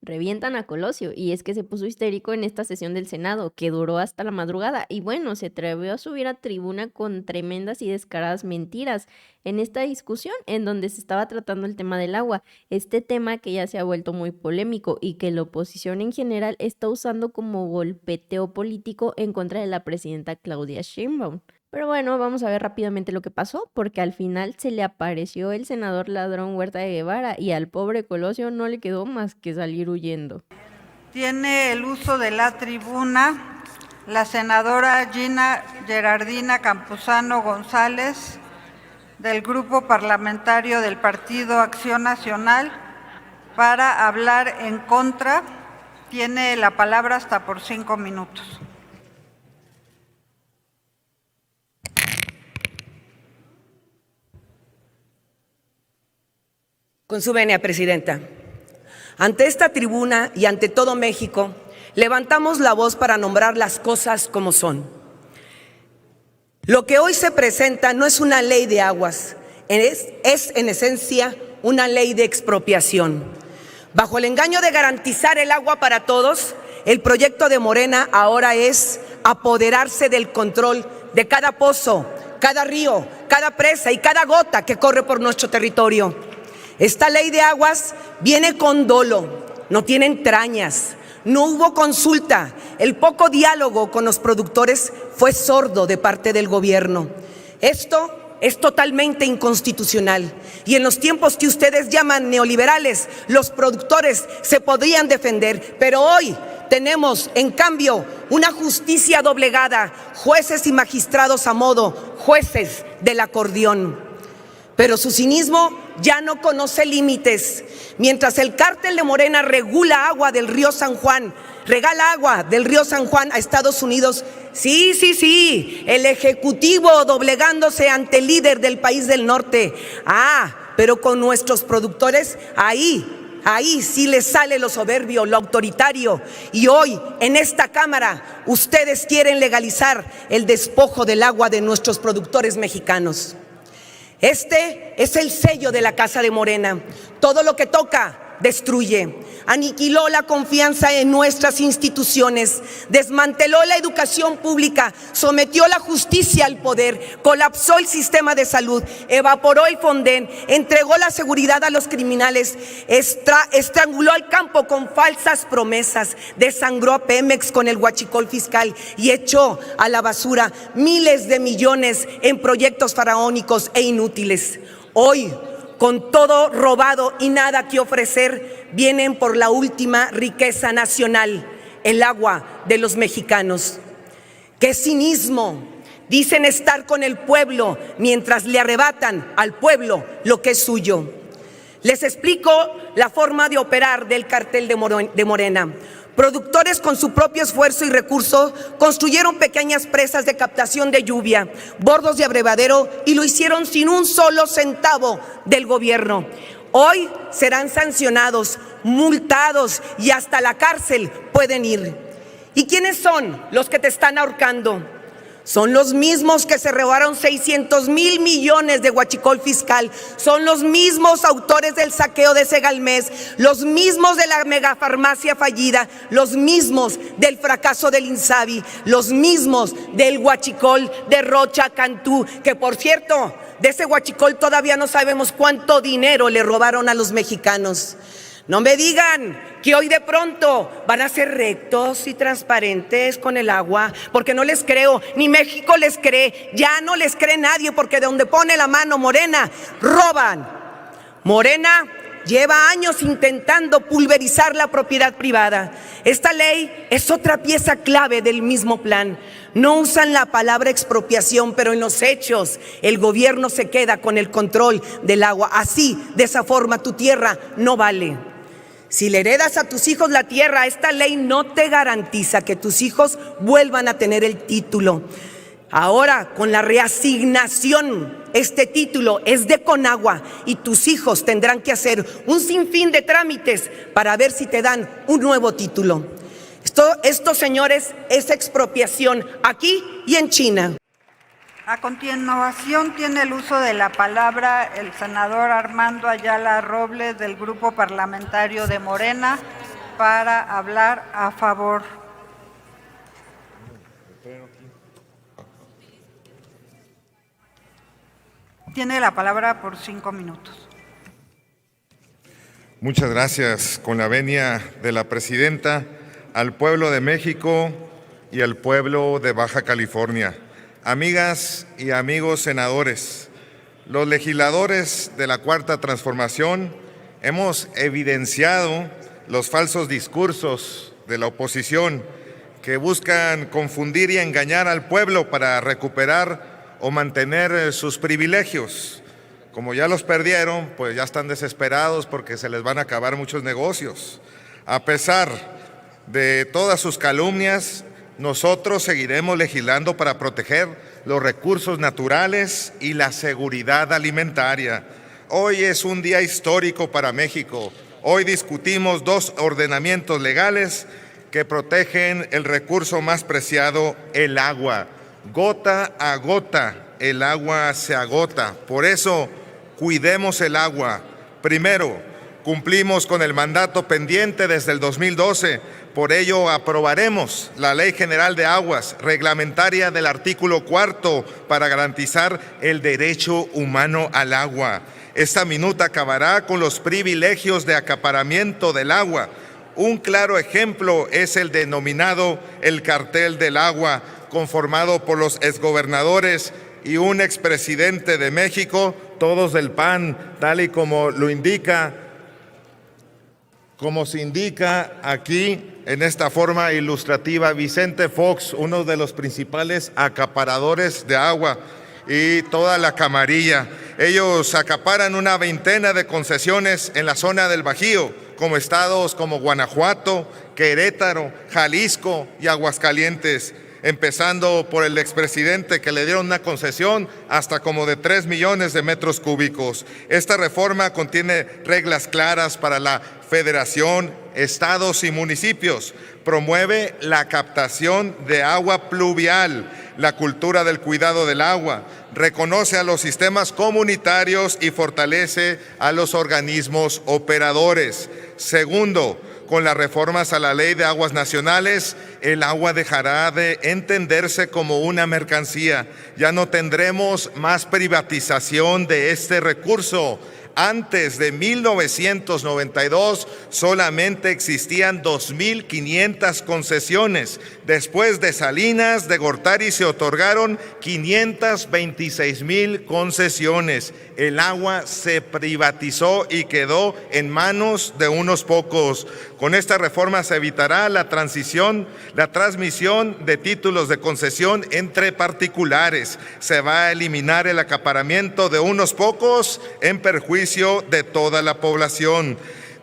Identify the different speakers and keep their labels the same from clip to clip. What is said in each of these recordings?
Speaker 1: revientan a Colosio, y es que se puso histérico en esta sesión del Senado, que duró hasta la madrugada, y bueno, se atrevió a subir a tribuna con tremendas y descaradas mentiras en esta discusión en donde se estaba tratando el tema del agua, este tema que ya se ha vuelto muy polémico y que la oposición en general está usando como golpeteo político en contra de la presidenta Claudia Sheinbaum. Pero bueno, vamos a ver rápidamente lo que pasó, porque al final se le apareció el senador ladrón Huerta de Guevara y al pobre Colosio no le quedó más que salir huyendo.
Speaker 2: Tiene el uso de la tribuna la senadora Gina Gerardina Campuzano González, del Grupo Parlamentario del Partido Acción Nacional, para hablar en contra. Tiene la palabra hasta por 5 minutos.
Speaker 3: Con su venia, Presidenta. Ante esta tribuna y ante todo México, levantamos la voz para nombrar las cosas como son. Lo que hoy se presenta no es una ley de aguas, es en esencia una ley de expropiación. Bajo el engaño de garantizar el agua para todos, el proyecto de Morena ahora es apoderarse del control de cada pozo, cada río, cada presa y cada gota que corre por nuestro territorio. Esta ley de aguas viene con dolo, no tiene entrañas, no hubo consulta, el poco diálogo con los productores fue sordo de parte del gobierno. Esto es totalmente inconstitucional y en los tiempos que ustedes llaman neoliberales, los productores se podrían defender, pero hoy tenemos, en cambio, una justicia doblegada, jueces y magistrados a modo, jueces del acordeón. Pero su cinismo ya no conoce límites. Mientras el cártel de Morena regula agua del río San Juan, regala agua del río San Juan a Estados Unidos, sí, el Ejecutivo doblegándose ante el líder del país del norte. Pero con nuestros productores, ahí sí les sale lo soberbio, lo autoritario. Y hoy, en esta Cámara, ustedes quieren legalizar el despojo del agua de nuestros productores mexicanos. Este es el sello de la Casa de Morena. Todo lo que toca, destruye. Aniquiló la confianza en nuestras instituciones, desmanteló la educación pública, sometió la justicia al poder, colapsó el sistema de salud, evaporó el Fonden, entregó la seguridad a los criminales, estranguló al campo con falsas promesas, desangró a Pemex con el huachicol fiscal y echó a la basura miles de millones en proyectos faraónicos e inútiles. Hoy, con todo robado y nada que ofrecer, vienen por la última riqueza nacional, el agua de los mexicanos. ¡Qué cinismo! Dicen estar con el pueblo mientras le arrebatan al pueblo lo que es suyo. Les explico la forma de operar del cartel de Morena. Productores con su propio esfuerzo y recursos construyeron pequeñas presas de captación de lluvia, bordos de abrevadero y lo hicieron sin un solo centavo del gobierno. Hoy serán sancionados, multados y hasta la cárcel pueden ir. ¿Y quiénes son los que te están ahorcando? Son los mismos que se robaron 600,000 millones de huachicol fiscal, son los mismos autores del saqueo de Segalmés, los mismos de la megafarmacia fallida, los mismos del fracaso del Insabi, los mismos del huachicol de Rocha Cantú, que por cierto, de ese huachicol todavía no sabemos cuánto dinero le robaron a los mexicanos. No me digan que hoy de pronto van a ser rectos y transparentes con el agua, porque no les creo, ni México les cree, ya no les cree nadie, porque de donde pone la mano Morena, roban. Morena lleva años intentando pulverizar la propiedad privada. Esta ley es otra pieza clave del mismo plan. No usan la palabra expropiación, pero en los hechos el gobierno se queda con el control del agua. Así, de esa forma, tu tierra no vale. Si le heredas a tus hijos la tierra, esta ley no te garantiza que tus hijos vuelvan a tener el título. Ahora, con la reasignación, este título es de Conagua y tus hijos tendrán que hacer un sinfín de trámites para ver si te dan un nuevo título. Esto, señores, es expropiación aquí y en China.
Speaker 2: A continuación tiene el uso de la palabra el senador Armando Ayala Robles, del Grupo Parlamentario de Morena, para hablar a favor. Tiene la palabra por 5 minutos.
Speaker 4: Muchas gracias. Con la venia de la presidenta, al pueblo de México y al pueblo de Baja California. Amigas y amigos senadores, los legisladores de la Cuarta Transformación hemos evidenciado los falsos discursos de la oposición que buscan confundir y engañar al pueblo para recuperar o mantener sus privilegios. Como ya los perdieron, pues ya están desesperados porque se les van a acabar muchos negocios. A pesar de todas sus calumnias, nosotros seguiremos legislando para proteger los recursos naturales y la seguridad alimentaria. Hoy es un día histórico para México. Hoy discutimos 2 ordenamientos legales que protegen el recurso más preciado, el agua. Gota a gota, el agua se agota. Por eso, cuidemos el agua. Primero, cumplimos con el mandato pendiente desde el 2012. Por ello, aprobaremos la Ley General de Aguas, reglamentaria del artículo 4, para garantizar el derecho humano al agua. Esta minuta acabará con los privilegios de acaparamiento del agua. Un claro ejemplo es el denominado el cartel del agua, conformado por los exgobernadores y un expresidente de México, todos del PAN, tal y como lo indica, como se indica aquí en esta forma ilustrativa, Vicente Fox, uno de los principales acaparadores de agua, y toda la camarilla. Ellos acaparan una veintena de concesiones en la zona del Bajío, como estados como Guanajuato, Querétaro, Jalisco y Aguascalientes, empezando por el expresidente, que le dieron una concesión hasta como de 3 millones de metros cúbicos. Esta reforma contiene reglas claras para la federación, estados y municipios. Promueve la captación de agua pluvial, la cultura del cuidado del agua, reconoce a los sistemas comunitarios y fortalece a los organismos operadores. Segundo, con las reformas a la Ley de Aguas Nacionales, el agua dejará de entenderse como una mercancía. Ya no tendremos más privatización de este recurso. Antes de 1992 solamente existían 2.500 concesiones. Después de Salinas, de Gortari, se otorgaron 526,000 concesiones. El agua se privatizó y quedó en manos de unos pocos. Con esta reforma se evitará la transmisión de títulos de concesión entre particulares. Se va a eliminar el acaparamiento de unos pocos en perjuicio de toda la población.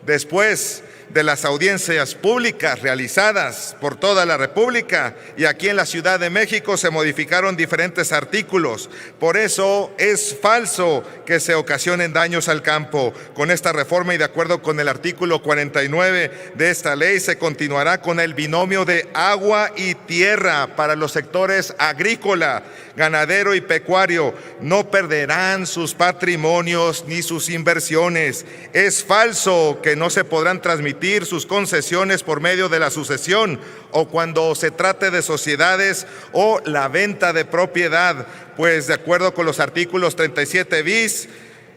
Speaker 4: Después de las audiencias públicas realizadas por toda la República y aquí en la Ciudad de México, se modificaron diferentes artículos. Por eso es falso que se ocasionen daños al campo. Con esta reforma y de acuerdo con el artículo 49 de esta ley, se continuará con el binomio de agua y tierra para los sectores agrícola, ganadero y pecuario. No perderán sus patrimonios ni sus inversiones. Es falso que no se podrán transmitir sus concesiones por medio de la sucesión o cuando se trate de sociedades o la venta de propiedad, pues de acuerdo con los artículos 37 bis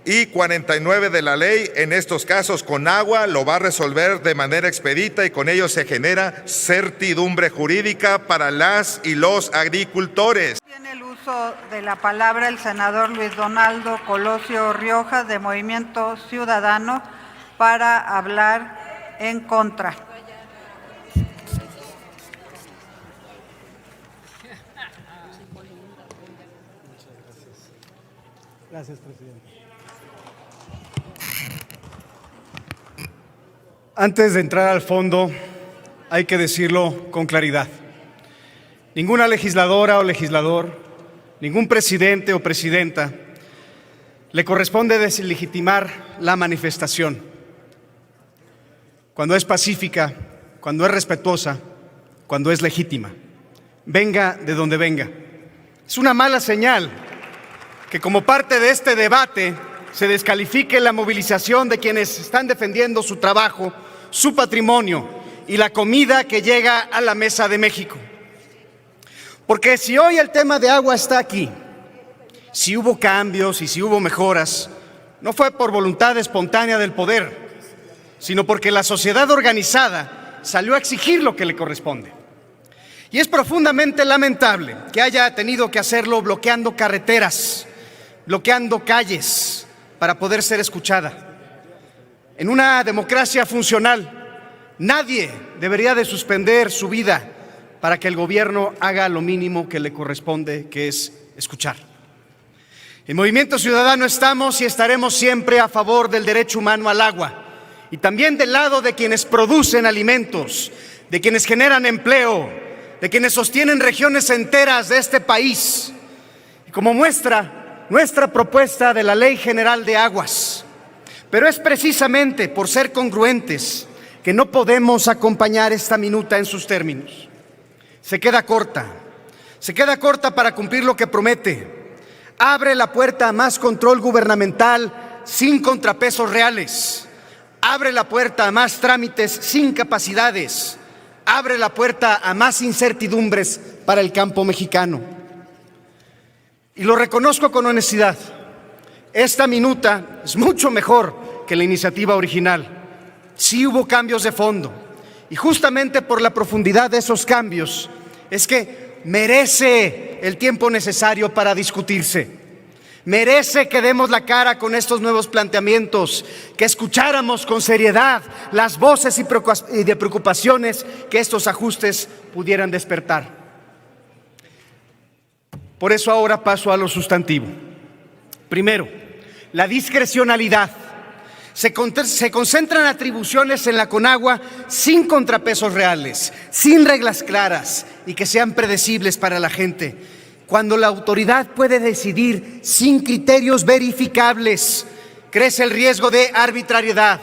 Speaker 4: y 49 de la ley, en estos casos con agua lo va a resolver de manera expedita y con ello se genera certidumbre jurídica para las y los agricultores.
Speaker 2: Tiene el uso de la palabra el senador Luis Donaldo Colosio Riojas, de Movimiento Ciudadano, para hablar en contra.
Speaker 5: Gracias, presidente. Antes de entrar al fondo, hay que decirlo con claridad. Ninguna legisladora o legislador, ningún presidente o presidenta le corresponde deslegitimar la manifestación. Cuando es pacífica, cuando es respetuosa, cuando es legítima, venga de donde venga. Es una mala señal que como parte de este debate se descalifique la movilización de quienes están defendiendo su trabajo, su patrimonio, y la comida que llega a la mesa de México. Porque si hoy el tema de agua está aquí, si hubo cambios y si hubo mejoras, no fue por voluntad espontánea del poder, sino porque la sociedad organizada salió a exigir lo que le corresponde. Y es profundamente lamentable que haya tenido que hacerlo bloqueando carreteras, bloqueando calles para poder ser escuchada. En una democracia funcional, nadie debería de suspender su vida para que el gobierno haga lo mínimo que le corresponde, que es escuchar. En Movimiento Ciudadano estamos y estaremos siempre a favor del derecho humano al agua y también del lado de quienes producen alimentos, de quienes generan empleo, de quienes sostienen regiones enteras de este país. Y como muestra nuestra propuesta de la Ley General de Aguas. Pero es precisamente por ser congruentes que no podemos acompañar esta minuta en sus términos. Se queda corta para cumplir lo que promete. Abre la puerta a más control gubernamental sin contrapesos reales. Abre la puerta a más trámites sin capacidades. Abre la puerta a más incertidumbres para el campo mexicano. Y lo reconozco con honestidad. Esta minuta es mucho mejor que la iniciativa original. Sí hubo cambios de fondo. Y justamente por la profundidad de esos cambios es que merece el tiempo necesario para discutirse. Merece que demos la cara con estos nuevos planteamientos, que escucháramos con seriedad las voces y de preocupaciones que estos ajustes pudieran despertar. Por eso ahora paso a lo sustantivo. Primero, la discrecionalidad. Se concentran atribuciones en la Conagua sin contrapesos reales, sin reglas claras y que sean predecibles para la gente. Cuando la autoridad puede decidir sin criterios verificables, crece el riesgo de arbitrariedad,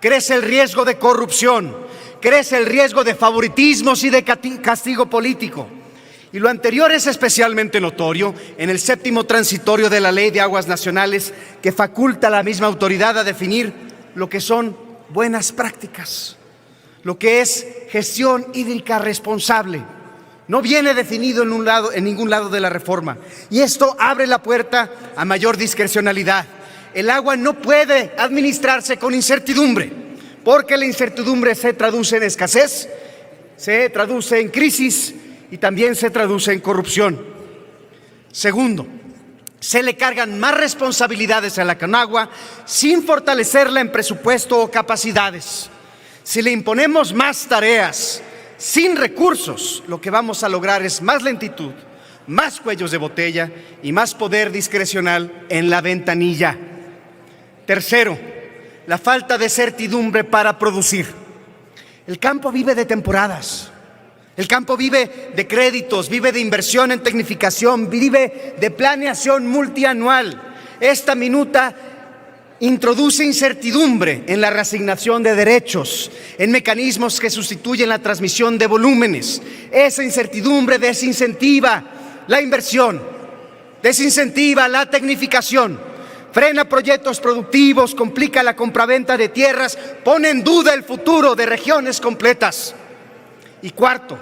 Speaker 5: crece el riesgo de corrupción, crece el riesgo de favoritismos y de castigo político. Y lo anterior es especialmente notorio en el 7º transitorio de la Ley de Aguas Nacionales, que faculta a la misma autoridad a definir lo que son buenas prácticas, lo que es gestión hídrica responsable. No viene definido en ningún lado de la reforma. Y esto abre la puerta a mayor discrecionalidad. El agua no puede administrarse con incertidumbre, porque la incertidumbre se traduce en escasez, se traduce en crisis y también se traduce en corrupción. Segundo, se le cargan más responsabilidades a la Conagua sin fortalecerla en presupuesto o capacidades. Si le imponemos más tareas sin recursos, lo que vamos a lograr es más lentitud, más cuellos de botella y más poder discrecional en la ventanilla. Tercero, la falta de certidumbre para producir. El campo vive de temporadas. El campo vive de créditos, vive de inversión en tecnificación, vive de planeación multianual. Esta minuta introduce incertidumbre en la reasignación de derechos, en mecanismos que sustituyen la transmisión de volúmenes. Esa incertidumbre desincentiva la inversión, desincentiva la tecnificación, frena proyectos productivos, complica la compraventa de tierras, pone en duda el futuro de regiones completas. Y cuarto,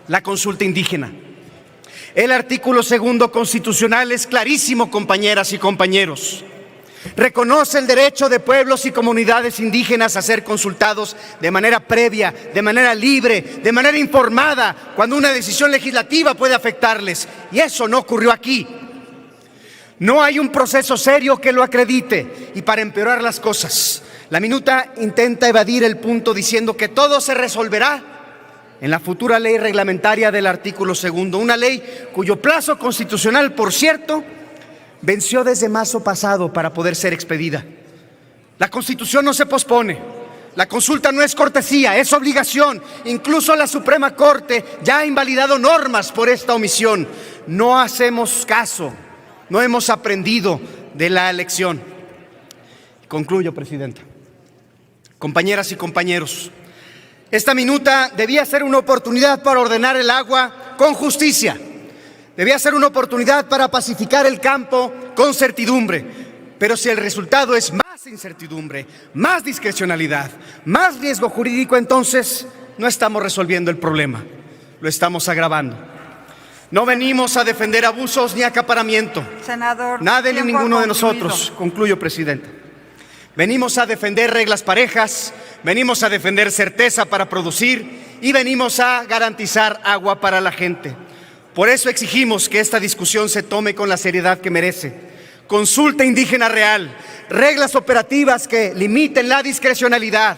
Speaker 5: la consulta indígena. El artículo 2 constitucional es clarísimo, compañeras y compañeros. Reconoce el derecho de pueblos y comunidades indígenas a ser consultados de manera previa, de manera libre, de manera informada, cuando una decisión legislativa puede afectarles. Y eso no ocurrió aquí. No hay un proceso serio que lo acredite. Y para empeorar las cosas, la minuta intenta evadir el punto diciendo que todo se resolverá en la futura ley reglamentaria del artículo 2, una ley cuyo plazo constitucional, por cierto, venció desde marzo pasado para poder ser expedida. La Constitución no se pospone, la consulta no es cortesía, es obligación. Incluso la Suprema Corte ya ha invalidado normas por esta omisión. No hacemos caso, no hemos aprendido de la lección. Concluyo, Presidenta. Compañeras y compañeros, esta minuta debía ser una oportunidad para ordenar el agua con justicia. Debía ser una oportunidad para pacificar el campo con certidumbre. Pero si el resultado es más más incertidumbre, más discrecionalidad, más riesgo jurídico, entonces no estamos resolviendo el problema, lo estamos agravando. No venimos a defender abusos ni acaparamiento.
Speaker 2: Senador,
Speaker 5: Nadie ni
Speaker 2: tiempo
Speaker 5: ninguno de
Speaker 2: concluido.
Speaker 5: nosotros. Concluyo, Presidenta. Venimos a defender reglas parejas, venimos a defender certeza para producir y venimos a garantizar agua para la gente. Por eso exigimos que esta discusión se tome con la seriedad que merece. Consulta indígena real, reglas operativas que limiten la discrecionalidad,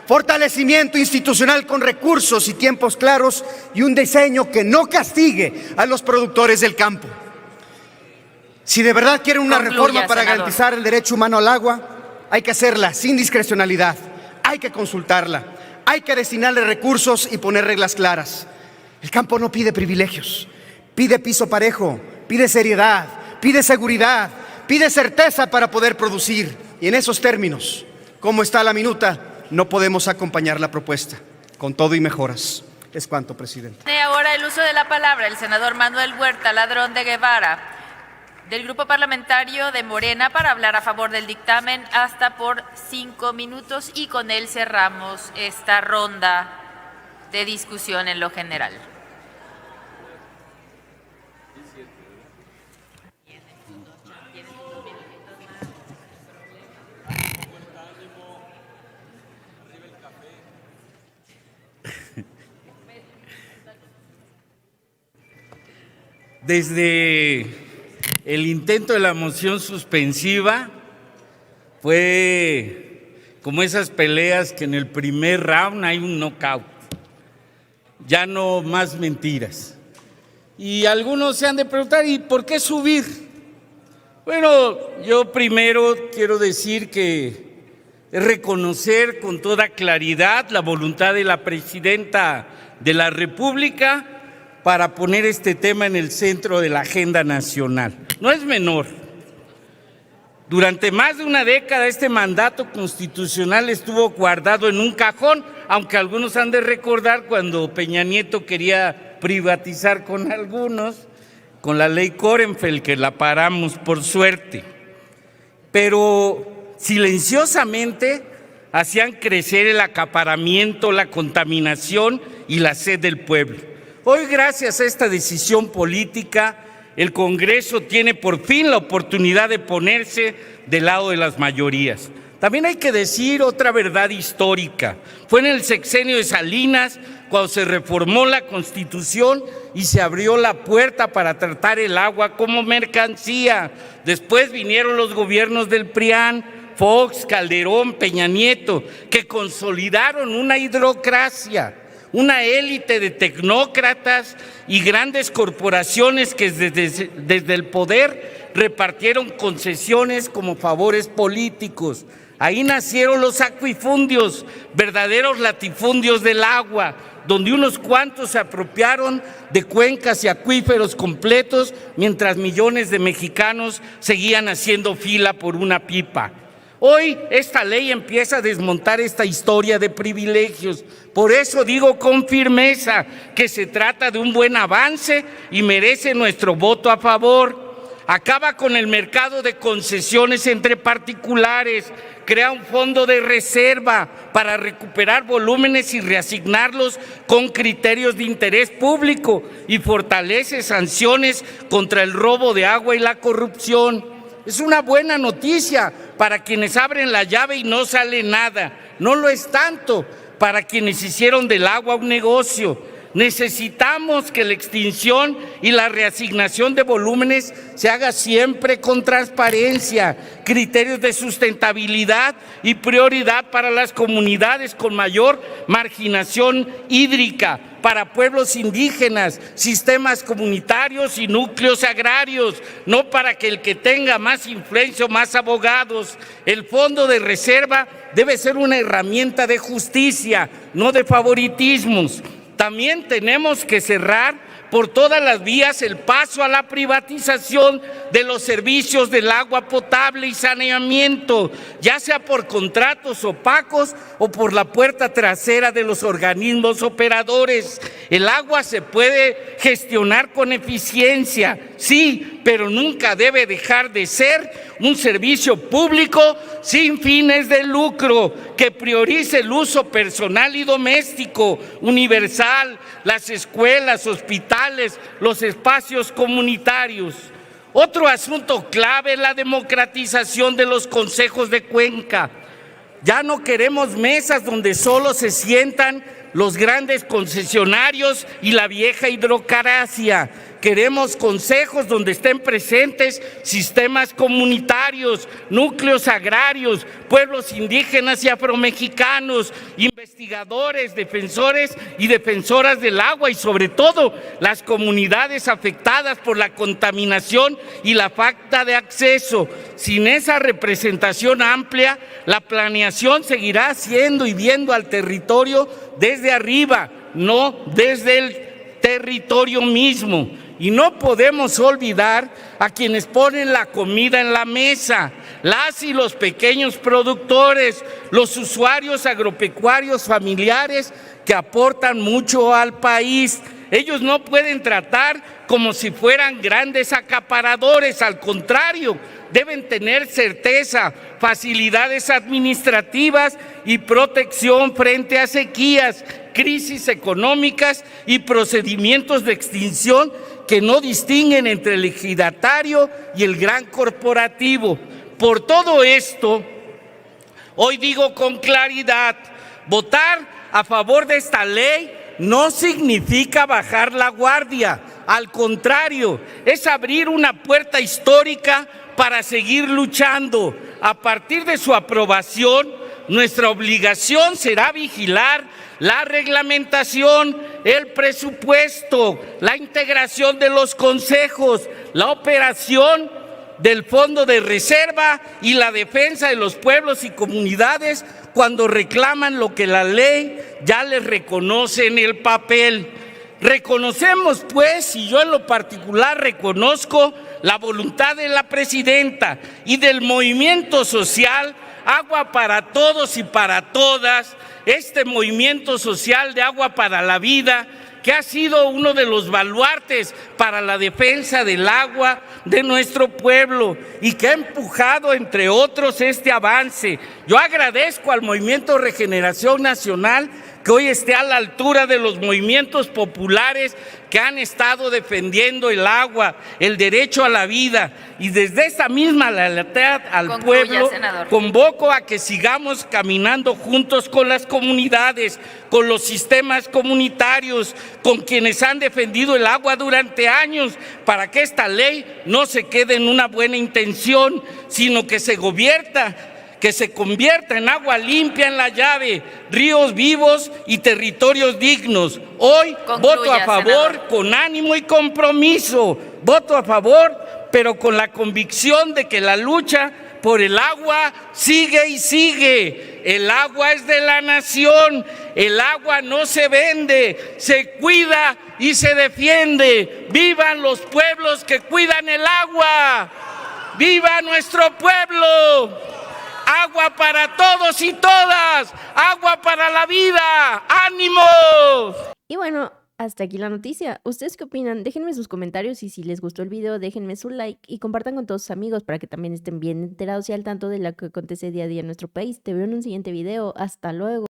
Speaker 5: fortalecimiento institucional con recursos y tiempos claros y un diseño que no castigue a los productores del campo. Si de verdad quieren una reforma para garantizar el derecho humano al agua, hay que hacerla sin discrecionalidad, hay que consultarla, hay que destinarle recursos y poner reglas claras. El campo no pide privilegios, pide piso parejo, pide seriedad, pide seguridad, pide certeza para poder producir. Y en esos términos, como está la minuta, no podemos acompañar la propuesta. Con todo y mejoras. Es cuanto, Presidente.
Speaker 6: Tiene ahora el uso de la palabra el senador Manuel Huerta Ladrón de Guevara, del Grupo Parlamentario de Morena, para hablar a favor del dictamen hasta por 5 minutos, y con él cerramos esta ronda de discusión en lo general.
Speaker 7: Desde el intento de la moción suspensiva fue como esas peleas que en el primer round hay un knockout, ya no más mentiras. Y algunos se han de preguntar, ¿y por qué subir? Bueno, yo primero quiero decir que es reconocer con toda claridad la voluntad de la Presidenta de la República para poner este tema en el centro de la agenda nacional. No es menor. Durante más de una década este mandato constitucional estuvo guardado en un cajón, aunque algunos han de recordar cuando Peña Nieto quería privatizar con algunos, con la ley Korenfeld, que la paramos por suerte. Pero silenciosamente hacían crecer el acaparamiento, la contaminación y la sed del pueblo. Hoy, gracias a esta decisión política, el Congreso tiene por fin la oportunidad de ponerse del lado de las mayorías. También hay que decir otra verdad histórica. Fue en el sexenio de Salinas cuando se reformó la Constitución y se abrió la puerta para tratar el agua como mercancía. Después vinieron los gobiernos del PRIAN, Fox, Calderón, Peña Nieto, que consolidaron una hidrocracia, una élite de tecnócratas y grandes corporaciones que desde el poder repartieron concesiones como favores políticos. Ahí nacieron los acuifundios, verdaderos latifundios del agua, donde unos cuantos se apropiaron de cuencas y acuíferos completos, mientras millones de mexicanos seguían haciendo fila por una pipa. Hoy esta ley empieza a desmontar esta historia de privilegios. Por eso digo con firmeza que se trata de un buen avance y merece nuestro voto a favor. Acaba con el mercado de concesiones entre particulares, crea un fondo de reserva para recuperar volúmenes y reasignarlos con criterios de interés público y fortalece sanciones contra el robo de agua y la corrupción. Es una buena noticia para quienes abren la llave y no sale nada. No lo es tanto para quienes hicieron del agua un negocio. Necesitamos que la extinción y la reasignación de volúmenes se haga siempre con transparencia, criterios de sustentabilidad y prioridad para las comunidades con mayor marginación hídrica, para pueblos indígenas, sistemas comunitarios y núcleos agrarios, no para que el que tenga más influencia o más abogados. El fondo de reserva debe ser una herramienta de justicia, no de favoritismos. También tenemos que cerrar por todas las vías el paso a la privatización de los servicios del agua potable y saneamiento, ya sea por contratos opacos o por la puerta trasera de los organismos operadores. El agua se puede gestionar con eficiencia, sí, pero nunca debe dejar de ser un servicio público sin fines de lucro, que priorice el uso personal y doméstico, universal, las escuelas, hospitales, los espacios comunitarios. Otro asunto clave es la democratización de los consejos de cuenca. Ya no queremos mesas donde solo se sientan los grandes concesionarios y la vieja hidrocracia. Queremos consejos donde estén presentes sistemas comunitarios, núcleos agrarios, pueblos indígenas y afromexicanos, investigadores, defensores y defensoras del agua y sobre todo las comunidades afectadas por la contaminación y la falta de acceso. Sin esa representación amplia, la planeación seguirá haciendo y viendo al territorio desde arriba, no desde el territorio mismo. Y no podemos olvidar a quienes ponen la comida en la mesa, las y los pequeños productores, los usuarios agropecuarios familiares que aportan mucho al país. Ellos no pueden tratar como si fueran grandes acaparadores, al contrario, deben tener certeza, facilidades administrativas y protección frente a sequías, crisis económicas y procedimientos de extinción que no distinguen entre el ejidatario y el gran corporativo. Por todo esto, hoy digo con claridad, votar a favor de esta ley no significa bajar la guardia, al contrario, es abrir una puerta histórica para seguir luchando. A partir de su aprobación, nuestra obligación será vigilar la reglamentación, el presupuesto, la integración de los consejos, la operación del Fondo de Reserva y la defensa de los pueblos y comunidades cuando reclaman lo que la ley ya les reconoce en el papel. Reconocemos, pues, y yo en lo particular reconozco la voluntad de la presidenta y del movimiento social Agua para Todos y para Todas, este movimiento social de Agua para la Vida, que ha sido uno de los baluartes para la defensa del agua de nuestro pueblo y que ha empujado, entre otros, este avance. Yo agradezco al Movimiento Regeneración Nacional que hoy esté a la altura de los movimientos populares que han estado defendiendo el agua, el derecho a la vida. Y desde esta misma lealtad al pueblo, convoco a que sigamos caminando juntos con las comunidades, con los sistemas comunitarios, con quienes han defendido el agua durante años, para que esta ley no se quede en una buena intención, sino que se convierta en agua limpia en la llave, ríos vivos y territorios dignos. Hoy voto a favor, senador, con ánimo y compromiso. Voto a favor, pero con la convicción de que la lucha por el agua sigue y sigue. El agua es de la nación, el agua no se vende, se cuida y se defiende. ¡Vivan los pueblos que cuidan el agua! ¡Viva nuestro pueblo! Agua para todos y todas, agua para la vida, ¡ánimo!
Speaker 1: Y bueno, hasta aquí la noticia. ¿Ustedes qué opinan? Déjenme sus comentarios y si les gustó el video, déjenme su like y compartan con todos sus amigos para que también estén bien enterados y al tanto de lo que acontece día a día en nuestro país. Te veo en un siguiente video. Hasta luego.